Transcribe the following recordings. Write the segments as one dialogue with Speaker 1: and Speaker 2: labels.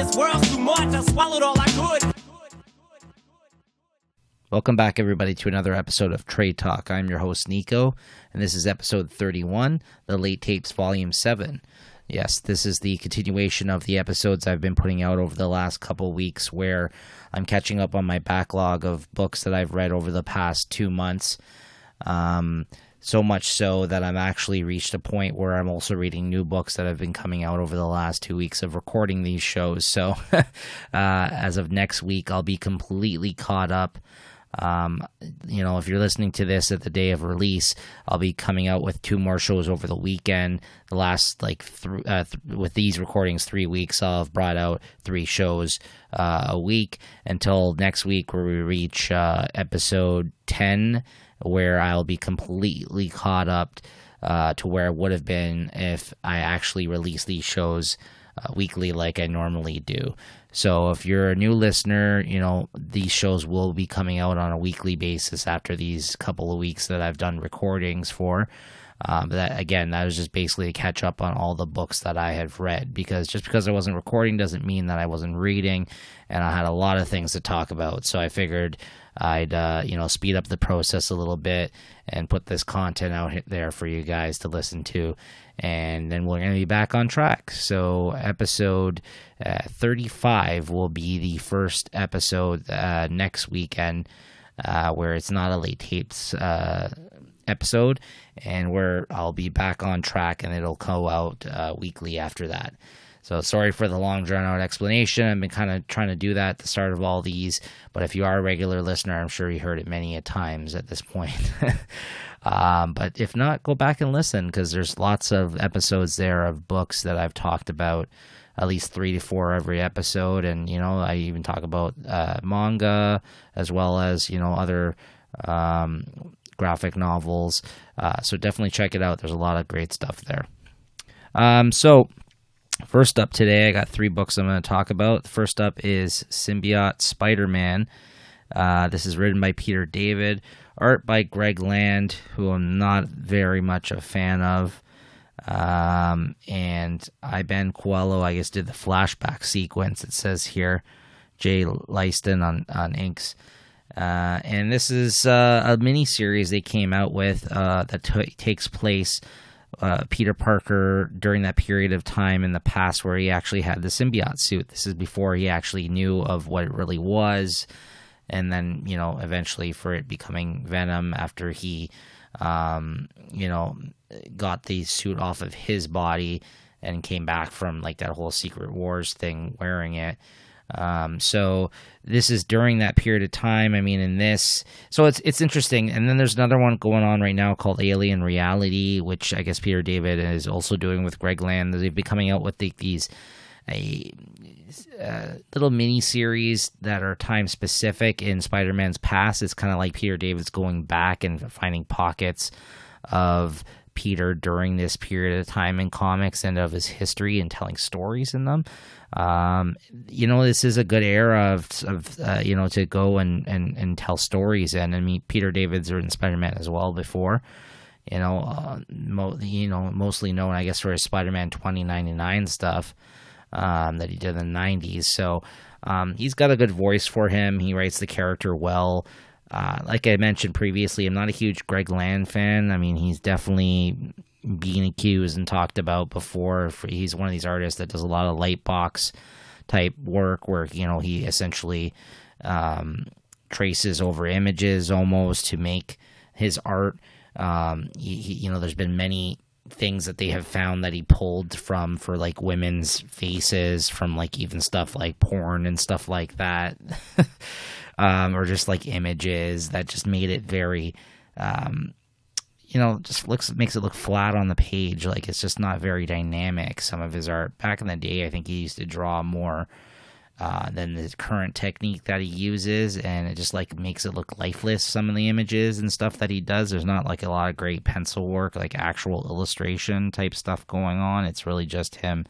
Speaker 1: This world's too much, I swallowed all I could.
Speaker 2: Welcome back, everybody, to another episode of Trade Talk. I'm your host, Niko, and this is episode 31, the Late Tapes Vol.7. Yes, this is the continuation of the episodes I've been putting out over the last couple weeks, where I'm catching up on my backlog of books that I've read over the past 2 months. So much so that I'm actually reached a point where I'm also reading new books that have been coming out over the last 2 weeks of recording these shows. So as of next week, I'll be completely caught up. If you're listening to this at the day of release, I'll be coming out with 2 more shows over the weekend. The last, with these recordings, 3 weeks, I'll have brought out 3 shows a week until next week, where we reach episode 10, where I'll be completely caught up to where it would have been if I actually released these shows weekly like I normally do. So if you're a new listener, these shows will be coming out on a weekly basis after these couple of weeks that I've done recordings for. That was just basically to catch up on all the books that I have read, because just because I wasn't recording doesn't mean that I wasn't reading, and I had a lot of things to talk about. So I figured I'd speed up the process a little bit and put this content out there for you guys to listen to, and then we're going to be back on track. So episode 35 will be the first episode next weekend, where it's not a late tapes episode, and where I'll be back on track, and it'll go out weekly after that. So sorry for the long drawn-out explanation. I've been kind of trying to do that at the start of all these, but if you are a regular listener, I'm sure you heard it many a times at this point. But if not, go back and listen, because there's lots of episodes there of books that I've talked about, at least 3 to 4 every episode, and I even talk about manga as well as other graphic novels. So definitely check it out. There's a lot of great stuff there. So first up today, I got 3 books I'm going to talk about. The first up is Symbiote Spider-Man. This is written by Peter David, art by Greg Land, who I'm not very much a fan of. And Ben Coelho, I guess, did the flashback sequence, it says here. Jay Leiston on inks. And this is a mini-series they came out with that takes place Peter Parker during that period of time in the past where he actually had the symbiote suit. This is before he actually knew of what it really was, and then eventually for it becoming Venom after he got the suit off of his body and came back from that whole Secret Wars thing wearing it. So this is during that period of time. So it's interesting. And then there's another one going on right now called Alien Reality, which I guess Peter David is also doing with Greg Land. They've been coming out with these little mini series that are time specific in Spider-Man's past. It's kind of like Peter David's going back and finding pockets of Peter during this period of time in comics and of his history and telling stories in them. This is a good era of to go and tell stories. And Peter David's written Spider-Man as well before, mostly known, I guess, for his Spider-Man 2099 stuff that he did in the 90s. So he's got a good voice for him. He writes the character well. Like I mentioned previously, I'm not a huge Greg Land fan. He's definitely being accused and talked about before. He's one of these artists that does a lot of lightbox type work where, he essentially traces over images almost to make his art. There's been many things that they have found that he pulled from for women's faces from even stuff like porn and stuff like that. Or just images that just made it very, makes it look flat on the page. It's just not very dynamic, some of his art. Back in the day, I think he used to draw more than the current technique that he uses, and it just makes it look lifeless, some of the images and stuff that he does. There's not a lot of great pencil work, actual illustration type stuff going on. It's really just him.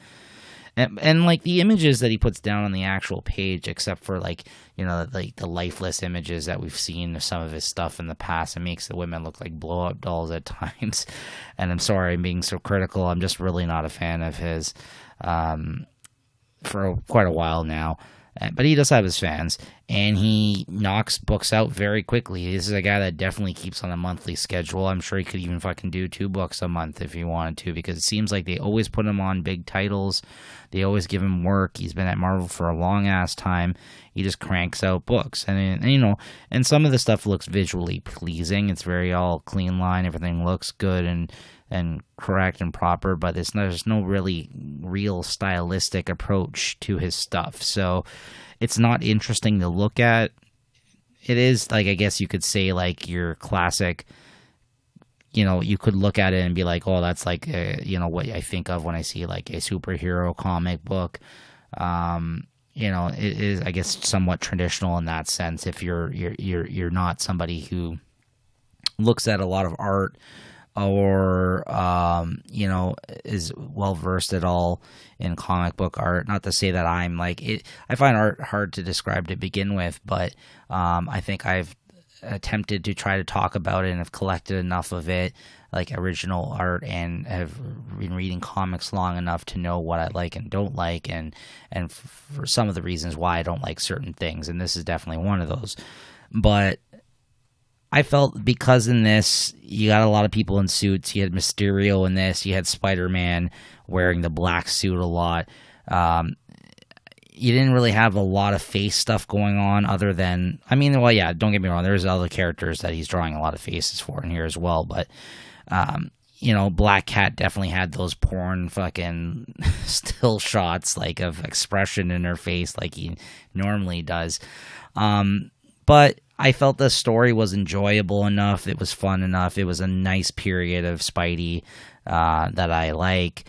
Speaker 2: And the images that he puts down on the actual page, except for the lifeless images that we've seen of some of his stuff in the past, it makes the women look like blow-up dolls at times. And I'm sorry I'm being so critical. I'm just really not a fan of his. for quite a while now. But he does have his fans, and he knocks books out very quickly. This is a guy that definitely keeps on a monthly schedule. I'm sure he could even fucking do 2 books a month if he wanted to, because it seems like they always put him on big titles. They always give him work. He's been at Marvel for a long-ass time. He just cranks out books. And you know, and some of the stuff looks visually pleasing. It's very all clean line. Everything looks good and correct and proper, but there's no really real stylistic approach to his stuff. So it's not interesting to look at. It is, like, I guess you could say, like, your classic, you know, you could look at it and be like, oh, that's like, you know, what I think of when I see like a superhero comic book. You know, it is, I guess, somewhat traditional in that sense. If you're not somebody who looks at a lot of art, or you know, is well versed at all in comic book art. Not to say that I'm like it. I find art hard to describe to begin with, but I think I've attempted to try to talk about it and have collected enough of it, like original art, and have been reading comics long enough to know what I like and don't like, and for some of the reasons why I don't like certain things, and this is definitely one of those. But I felt, because in this, you got a lot of people in suits. You had Mysterio in this. You had Spider-Man wearing the black suit a lot. You didn't really have a lot of face stuff going on other than, I mean, well, yeah, don't get me wrong. There's other characters that he's drawing a lot of faces for in here as well. But, you know, Black Cat definitely had those porn fucking still shots, like, of expression in her face like he normally does. But I felt the story was enjoyable enough. It was fun enough. It was a nice period of Spidey that I like.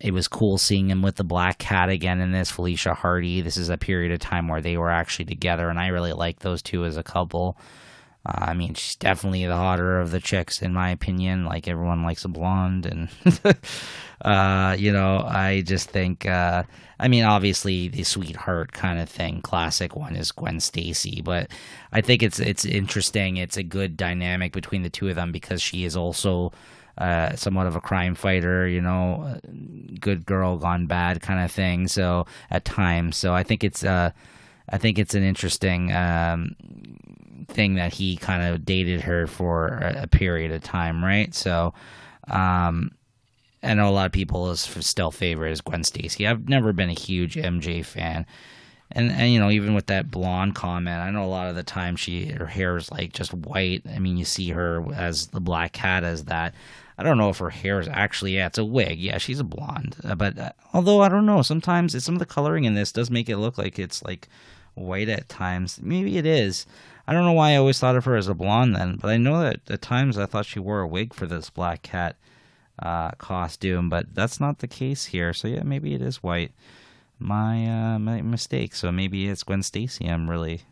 Speaker 2: It was cool seeing him with the Black Cat again in this, Felicia Hardy. This is a period of time where they were actually together, and I really like those two as a couple. I mean, she's definitely the hotter of the chicks, in my opinion. Like, everyone likes a blonde, and you know, I just think, I mean, obviously the sweetheart kind of thing, classic one, is Gwen Stacy, but I think it's interesting. It's a good dynamic between the two of them, because she is also somewhat of a crime fighter, you know, good girl gone bad kind of thing. So at times, so I think it's an interesting thing that he kind of dated her for a period of time, right? So I know a lot of people still favor it as Gwen Stacy. I've never been a huge MJ fan. And you know, even with that blonde comment, I know a lot of the time her hair is like just white. I mean, you see her as the Black Cat as that. I don't know if her hair is actually, it's a wig. Yeah, she's a blonde. But although, I don't know, sometimes some of the coloring in this does make it look like it's like white at times. Maybe it is. I don't know why I always thought of her as a blonde then, but I know that at times I thought she wore a wig for this Black Cat costume, but that's not the case here. So yeah, maybe it is white. My mistake. So maybe it's Gwen Stacy I'm really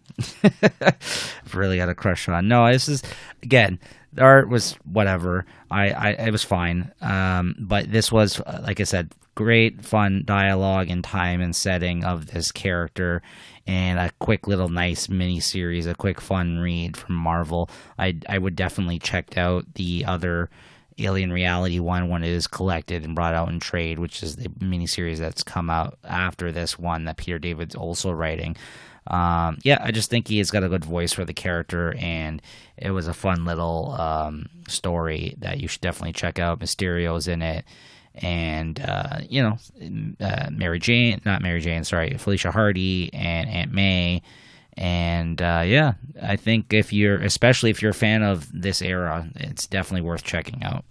Speaker 2: I've really got a crush on. No, this is, again, the art was whatever. It was fine. But this was, like I said, great fun dialogue and time and setting of this character, and a quick little nice mini series, a quick fun read from Marvel. I would definitely check out the other Alien Reality one when it is collected and brought out in trade, which is the miniseries that's come out after this one that Peter David's also writing. Yeah, I just think he has got a good voice for the character, and it was a fun little story that you should definitely check out. Mysterio's in it, and you know, Felicia Hardy and Aunt May. And yeah, I think especially if you're a fan of this era, it's definitely worth checking out.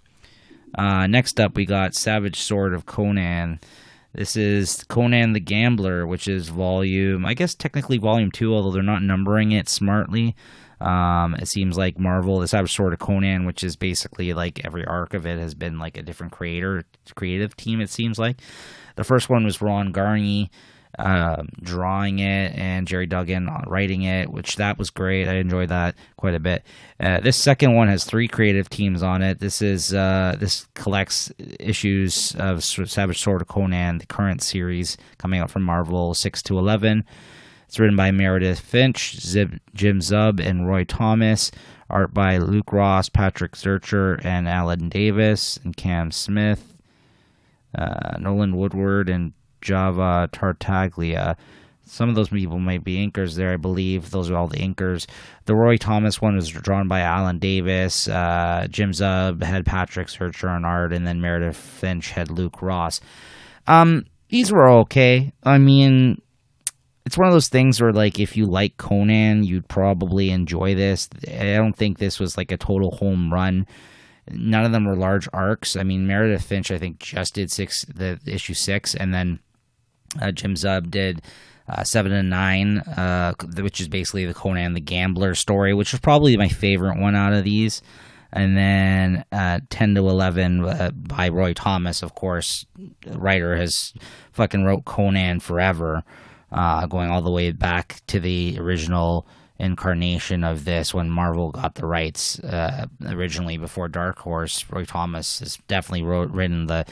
Speaker 2: Next up, we got Savage Sword of Conan. This is Conan the Gambler, which is technically volume 2, although they're not numbering it smartly. It seems like Marvel, the Savage Sword of Conan, which is basically like every arc of it has been like a different creative team, it seems like. The first one was Ron Garney drawing it, and Jerry Duggan writing it, which that was great. I enjoyed that quite a bit. This second one has 3 creative teams on it. This collects issues of Savage Sword of Conan, the current series coming out from Marvel 6 to 11. It's written by Meredith Finch, Jim Zub, and Roy Thomas. Art by Luke Ross, Patrick Zurcher, and Alan Davis, and Cam Smith. Nolan Woodward and Java Tartaglia. Some of those people might be inkers there, I believe. Those are all the inkers. The Roy Thomas one was drawn by Alan Davis. Jim Zub had Patrick Zurcher on art, and then Meredith Finch had Luke Ross. These were okay. I mean, it's one of those things where, like, if you like Conan, you'd probably enjoy this. I don't think this was like a total home run. None of them were large arcs. I mean, Meredith Finch, I think, just did the issue 6, and then Jim Zub did 7 and 9, which is basically the Conan the Gambler story, which was probably my favorite one out of these. And then 10 to 11 by Roy Thomas, of course. The writer has fucking wrote Conan forever, going all the way back to the original incarnation of this when Marvel got the rights originally before Dark Horse. Roy Thomas has definitely written the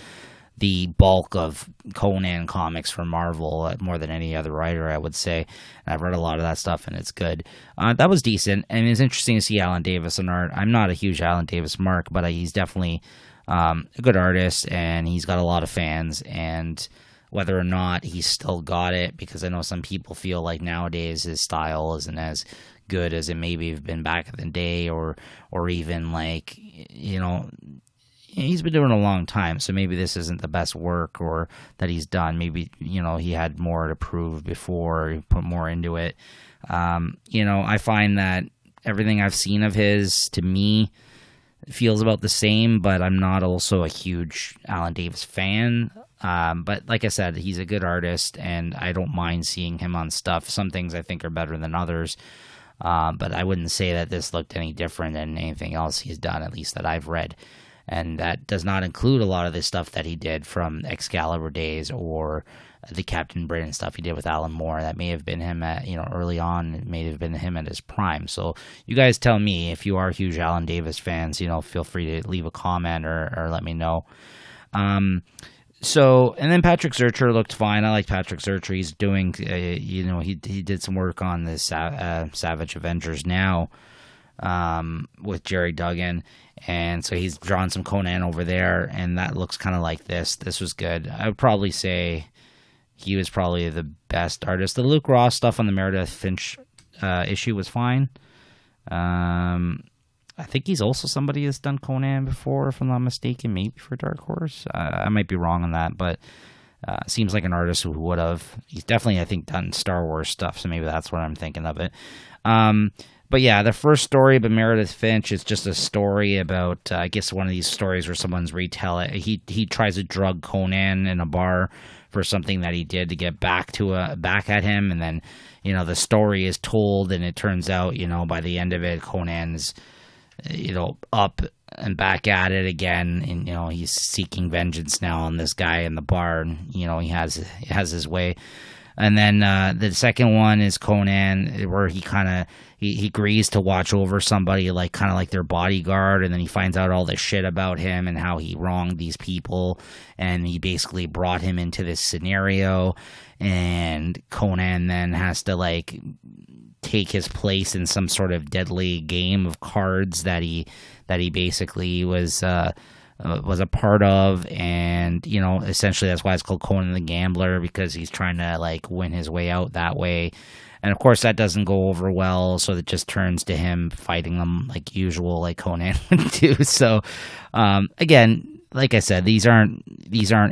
Speaker 2: bulk of Conan comics for Marvel, more than any other writer, I would say. And I've read a lot of that stuff, and it's good. That was decent, and it's interesting to see Alan Davis on art. I'm not a huge Alan Davis mark, but he's definitely a good artist, and he's got a lot of fans, and whether or not he's still got it, because I know some people feel like nowadays his style isn't as good as it maybe have been back in the day, or even like, you know, he's been doing it a long time, so maybe this isn't the best work or that he's done. Maybe, you know, he had more to prove before, he put more into it. You know, I find that everything I've seen of his, to me, feels about the same, but I'm not also a huge Alan Davis fan. But like I said, he's a good artist, and I don't mind seeing him on stuff. Some things I think are better than others, but I wouldn't say that this looked any different than anything else he's done, at least that I've read. And that does not include a lot of the stuff that he did from Excalibur days or the Captain Britain stuff he did with Alan Moore. That may have been him at, you know, early on. It may have been him at his prime. So you guys tell me if you are huge Alan Davis fans. You know, feel free to leave a comment or let me know. So, and then Patrick Zurcher looked fine. I like Patrick Zurcher. He's doing, you know, he did some work on this Savage Avengers Now with Jerry Duggan. And so he's drawn some Conan over there, and that looks kind of like this. This was good. I would probably say he was probably the best artist. The Luke Ross stuff on the Meredith Finch issue was fine. I think he's also somebody who's done Conan before, if I'm not mistaken, maybe for Dark Horse. I might be wrong on that, but seems like an artist who would have. He's definitely, I think, done Star Wars stuff, so maybe that's what I'm thinking of it. But yeah, the first story about Meredith Finch is just a story about, I guess, one of these stories where someone's retelling. He tries to drug Conan in a bar for something that he did to get back at him, and then, you know, the story is told, and it turns out, you know, by the end of it, Conan's, you know, up and back at it again, and, you know, he's seeking vengeance now on this guy in the bar, and, you know, he has his way. And then the second one is Conan, where he kind of he agrees to watch over somebody, like kind of like their bodyguard, and then he finds out all this shit about him and how he wronged these people, and he basically brought him into this scenario, and Conan then has to like take his place in some sort of deadly game of cards that he basically was a part of, and, you know, essentially that's why it's called Conan the Gambler, because he's trying to like win his way out that way. And of course that doesn't go over well, so it just turns to him fighting them like usual, like Conan would do. So again, like I said, these aren't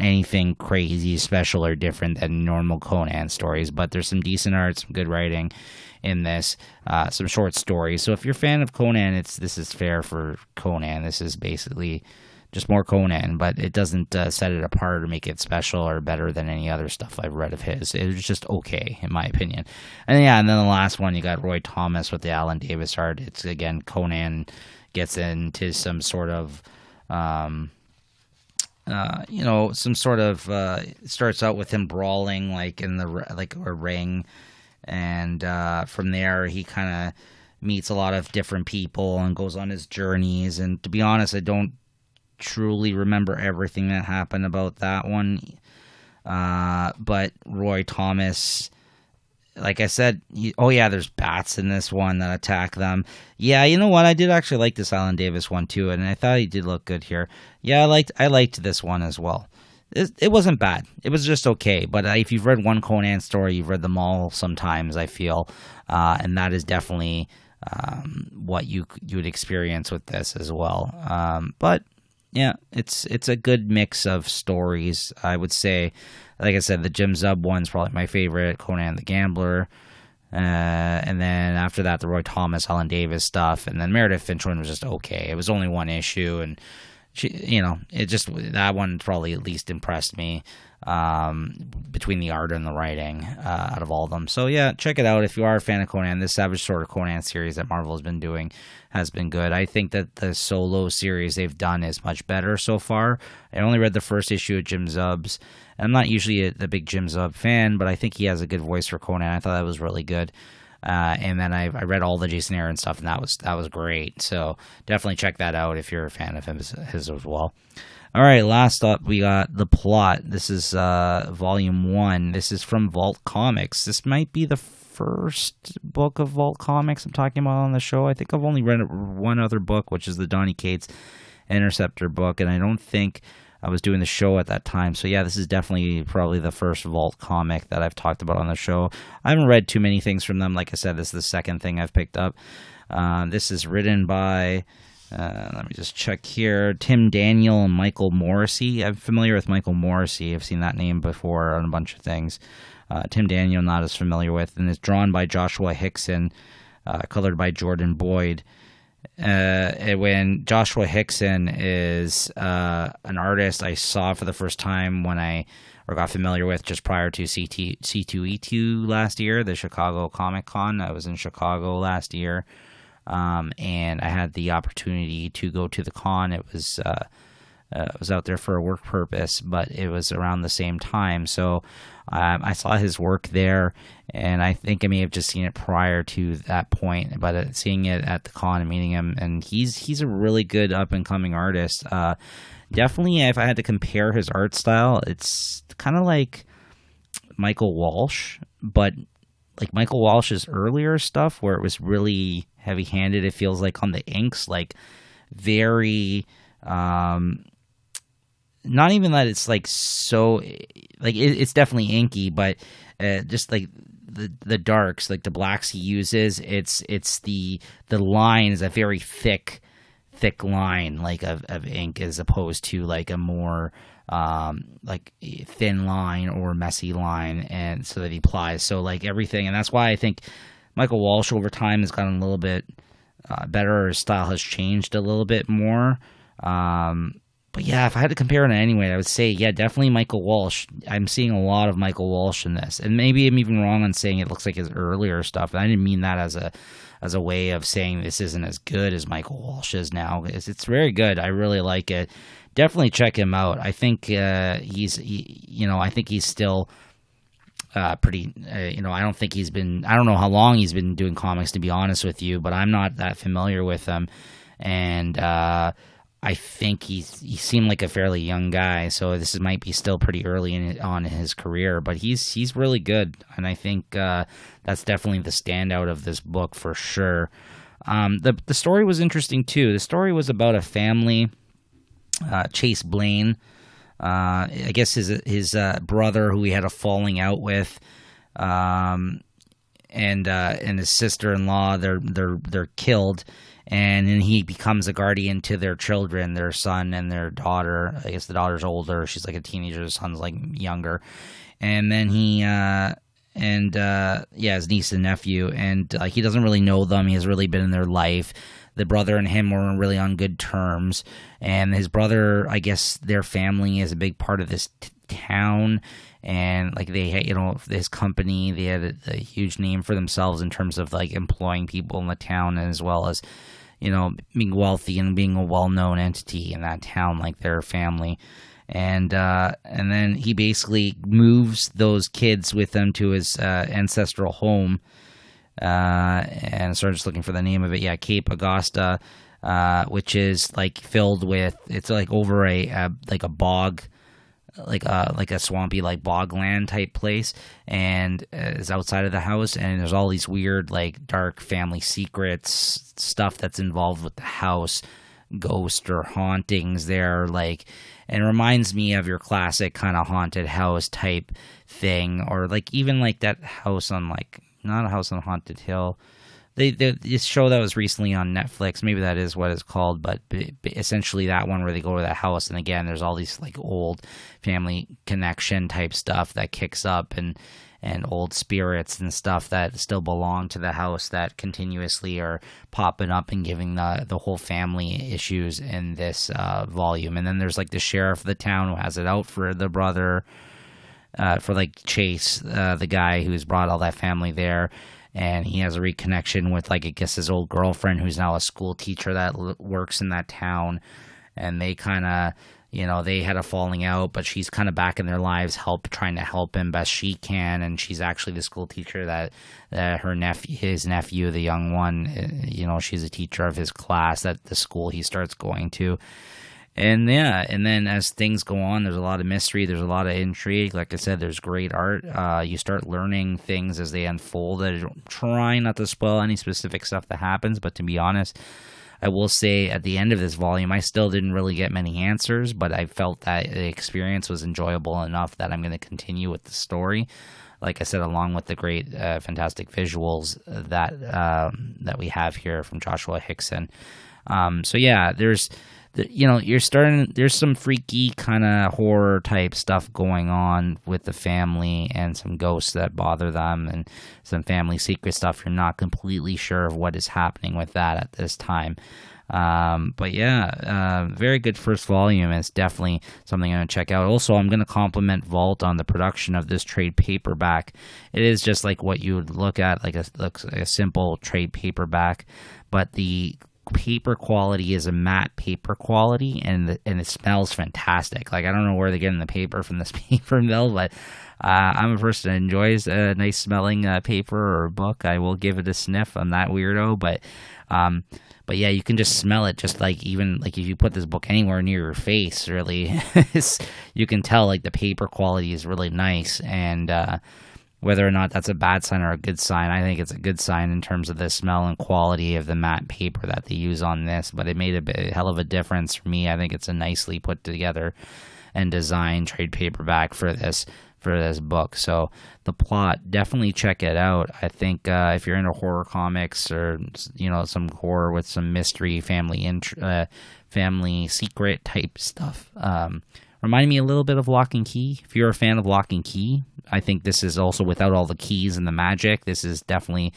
Speaker 2: anything crazy, special, or different than normal Conan stories, but there's some decent art, some good writing in this, some short stories. So if you're a fan of Conan, this is fair for Conan. This is basically just more Conan, but it doesn't set it apart or make it special or better than any other stuff I've read of his. It was just okay, in my opinion. And yeah, and then the last one, you got Roy Thomas with the Alan Davis art. It's, again, Conan gets into some sort of, you know, some sort of, it starts out with him brawling, like, in a ring, and from there, he kind of meets a lot of different people and goes on his journeys, and to be honest, I don't truly remember everything that happened about that one, but Roy Thomas, like I said, there's bats in this one that attack them. Yeah, you know what, I did actually like this Alan Davis one too, and I thought he did look good here. Yeah, I liked this one as well. it wasn't bad. It was just okay. But if you've read one Conan story, you've read them all sometimes, I feel. And that is definitely what you would experience with this as well. But yeah, it's a good mix of stories, I would say. Like I said, the Jim Zub one's probably my favorite, Conan the Gambler. And then after that, the Roy Thomas, Alan Davis stuff. And then Meredith Finch one was just okay. It was only one issue, and that one probably at least impressed me between the art and the writing out of all of them. So yeah, check it out if you are a fan of Conan. This Savage Sword of Conan series that Marvel has been doing has been good. I think that the solo series they've done is much better so far. I only read the first issue of Jim Zub's. I'm not usually the big Jim Zub fan, but I think he has a good voice for Conan. I thought that was really good. And then I read all the Jason Aaron stuff, and that was great. So definitely check that out if you're a fan of his as well. All right, last up we got The Plot. This is Volume 1. This is from Vault Comics. This might be the first book of Vault Comics I'm talking about on the show. I think I've only read one other book, which is the Donny Cates Interceptor book, and I don't think I was doing the show at that time. So yeah, this is definitely probably the first Vault comic that I've talked about on the show. I haven't read too many things from them. Like I said, this is the second thing I've picked up. This is written by, let me just check here, Tim Daniel and Michael Morrissey. I'm familiar with Michael Morrissey. I've seen that name before on a bunch of things. Tim Daniel, not as familiar with. And it's drawn by Joshua Hickson, colored by Jordan Boyd. When Joshua Hickson is an artist I saw for the first time or got familiar with just prior to C2E2 last year, the Chicago Comic Con. I was in Chicago last year, and I had the opportunity to go to the con. It was I was out there for a work purpose, but it was around the same time. So I saw his work there, and I think I may have just seen it prior to that point. But seeing it at the con and meeting him, and he's a really good up-and-coming artist. Definitely, if I had to compare his art style, it's kind of like Michael Walsh, but like Michael Walsh's earlier stuff, where it was really heavy-handed. It feels like on the inks, like very... not even that it's like so like it's definitely inky, but just like the darks, like the blacks he uses, it's the line is a very thick line like of ink, as opposed to like a more like thin line or messy line, and so that he applies so like everything. And that's why I think Michael Walsh over time has gotten a little bit better, or his style has changed a little bit more. But yeah, if I had to compare it in any way, I would say, yeah, definitely Michael Walsh. I'm seeing a lot of Michael Walsh in this. And maybe I'm even wrong on saying it looks like his earlier stuff. I didn't mean that as a way of saying this isn't as good as Michael Walsh is now. It's very good. I really like it. Definitely check him out. I think I think he's still pretty, I don't think I don't know how long he's been doing comics, to be honest with you, but I'm not that familiar with him. And, I think he seemed like a fairly young guy, so this might be still pretty early on in his career, but he's really good, and I think that's definitely the standout of this book for sure. The story was interesting too. The story was about a family, Chase Blaine, I guess his brother who he had a falling out with, and his sister-in-law. They're killed. And then he becomes a guardian to their children, their son and their daughter. I guess the daughter's older. She's like a teenager. The son's like younger. And then his niece and nephew. And he doesn't really know them. He hasn't really been in their life. The brother and him weren't really on good terms. And his brother, I guess their family is a big part of this town. And like they had, his company, they had a huge name for themselves in terms of like employing people in the town, and as well as, being wealthy and being a well-known entity in that town, like their family. And then he basically moves those kids with him to his ancestral home. And so I'm just looking for the name of it. Yeah, Cape Augusta, which is like filled with, it's like over a bog, like a swampy like bogland type place, and is outside of the house, and there's all these weird like dark family secrets stuff that's involved with the house, ghost or hauntings there, like, and it reminds me of your classic kind of haunted house type thing, or like even like that house on, like, not a house on Haunted Hill. This show that was recently on Netflix, maybe that is what it's called, but essentially that one where they go to that house, and again, there's all these like old family connection type stuff that kicks up, and old spirits and stuff that still belong to the house that continuously are popping up and giving the whole family issues in this volume. And then there's like the sheriff of the town who has it out for the brother, for like Chase, the guy who's brought all that family there. And he has a reconnection with, like, I guess his old girlfriend, who's now a school teacher that works in that town. And they kind of, they had a falling out, but she's kind of back in their lives, trying to help him best she can. And she's actually the school teacher that his nephew, the young one, she's a teacher of his class at the school he starts going to. And yeah, and then as things go on, there's a lot of mystery, there's a lot of intrigue. Like I said, there's great art. You start learning things as they unfold. I'm trying not to spoil any specific stuff that happens, but to be honest, I will say at the end of this volume, I still didn't really get many answers, but I felt that the experience was enjoyable enough that I'm going to continue with the story. Like I said, along with the great, fantastic visuals that we have here from Joshua Hickson. So yeah, there's some freaky kind of horror type stuff going on with the family, and some ghosts that bother them, and some family secret stuff. You're not completely sure of what is happening with that at this time. But yeah, very good first volume. It's definitely something I'm going to check out. Also, I'm going to compliment Vault on the production of this trade paperback. It is just like what you would look at, like a simple trade paperback, but the paper quality is a matte paper quality, and it smells fantastic. Like, I don't know where they're getting the paper from this paper mill, but I'm a person that enjoys a nice smelling paper or a book. I will give it a sniff. I'm that weirdo, but yeah, you can just smell it. Just like, even like if you put this book anywhere near your face, really, you can tell like the paper quality is really nice. And whether or not that's a bad sign or a good sign, I think it's a good sign in terms of the smell and quality of the matte paper that they use on this. But it made a hell of a difference for me. I think it's a nicely put together and designed trade paperback for this book. So the plot, definitely check it out. I think if you're into horror comics, or some horror with some mystery, family secret type stuff, reminded me a little bit of Lock and Key. If you're a fan of Lock and Key, I think this is also, without all the keys and the magic, this is definitely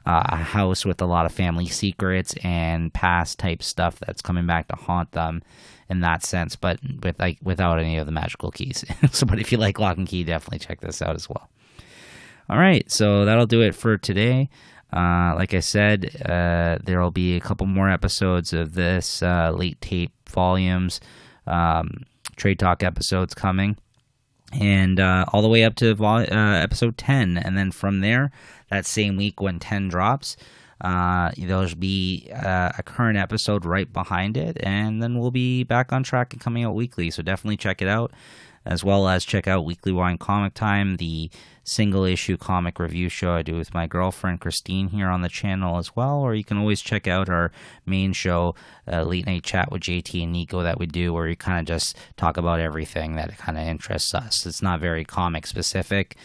Speaker 2: a house with a lot of family secrets and past type stuff that's coming back to haunt them in that sense, but without any of the magical keys. So, but if you like Lock and Key, definitely check this out as well. All right, so that'll do it for today. Like I said, there will be a couple more episodes of this late tape volumes, Trade Talk episodes coming, and all the way up to episode 10. And then from there, that same week when 10 drops, there'll be a current episode right behind it, and then we'll be back on track and coming out weekly. So definitely check it out, as well as check out Weekly Wine Comic Time, the single issue comic review show I do with my girlfriend Christine here on the channel as well. Or you can always check out our main show, Late Night Chat with JT and Niko, that we do, where we kind of just talk about everything that kind of interests us. It's not very comic specific.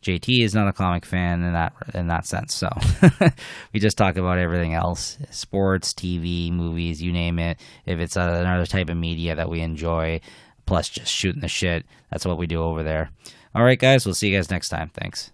Speaker 2: JT is not a comic fan in that sense, so we just talk about everything else: sports, TV, movies, you name it. If it's another type of media that we enjoy, plus just shooting the shit, that's what we do over there. All right, guys, we'll see you guys next time. Thanks.